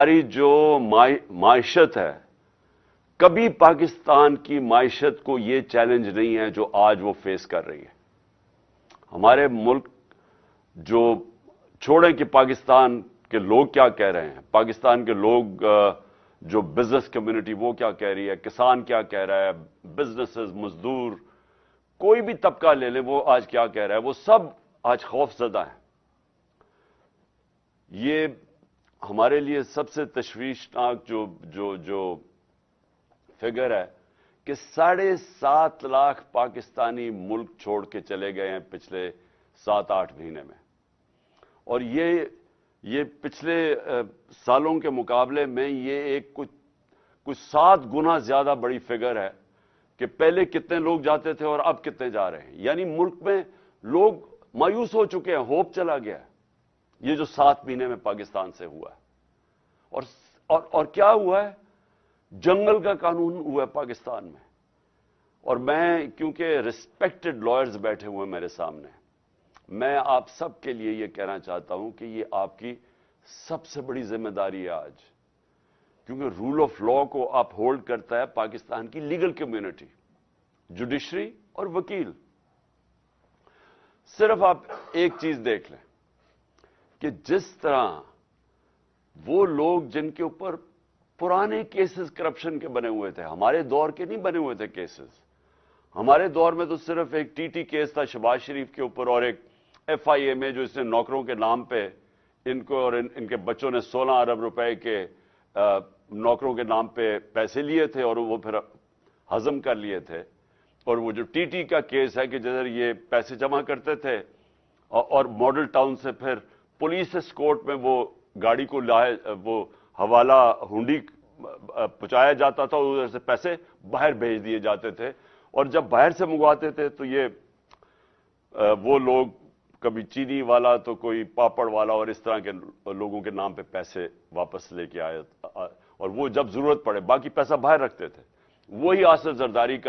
हमारी जो माइशत है, कभी पाकिस्तान की माइशत को ये चैलेंज नहीं है जो आज वो फेस कर रही है। हमारे मुल्क जो छोड़ें कि पाकिस्तान के लोग क्या कह रहे हैं, पाकिस्तान के लोग जो बिजनेस कम्युनिटी वो क्या कह रही है, किसान क्या कह रहा है, बिजनेसेस, मजदूर, कोई भी तबका ले ले वो आज क्या कह रहा है, वो सब आज खौफजदा है। ये हमारे लिए सबसे तशवीशनाक जो फिगर है कि 7.5 लाख पाकिस्तानी मुल्क छोड़ के चले गए हैं पिछले 7-8 महीने में। और ये पिछले सालों के मुकाबले में ये एक कुछ 7 गुना ज्यादा बड़ी फिगर है कि पहले कितने लोग जाते थे और अब कितने जा रहे हैं। यानी मुल्क में लोग मायूस हो चुके हैं, होप चला गया है। ये जो 7 महीने में पाकिस्तान से हुआ है। और क्या हुआ है? जंगल का कानून हुआ है पाकिस्तान में। और मैं, क्योंकि रिस्पेक्टेड लॉयर्स बैठे हुए मेरे सामने, मैं आप सबके लिए यह कहना चाहता हूं कि यह आपकी सबसे बड़ी जिम्मेदारी है आज, क्योंकि रूल ऑफ लॉ को आप होल्ड करता है पाकिस्तान की लीगल कम्युनिटी, जुडिशरी और वकील। सिर्फ आप एक चीज देख लें कि जिस तरह वो लोग जिनके ऊपर पुराने केसेस करप्शन के बने हुए थे, हमारे दौर के नहीं बने हुए थे केसेस। हमारे दौर में तो सिर्फ एक टीटी केस था शहबाज शरीफ के ऊपर और एक एफआईए में जो इसने नौकरों के नाम पे इनको और इनके बच्चों ने 16 अरब रुपए के नौकरों के नाम पे पैसे लिए थे और वो फिर हजम कर लिए थे। और वो जो टीटी का केस है कि जिधर ये पैसे जमा करते थे और मॉडल टाउन से फिर पुलिस एस्कॉर्ट में वो गाड़ी को लाए, वो हवाला हुंडी पहुंचाया जाता था, उधर से पैसे बाहर भेज दिए जाते थे। और जब बाहर से मंगवाते थे तो ये वो लोग कभी चीनी वाला तो कोई पापड़ वाला और इस तरह के लोगों के नाम पे पैसे वापस लेके आए, और वो जब जरूरत पड़े बाकी पैसा बाहर रखते थे। वही आसिफ जरदारी का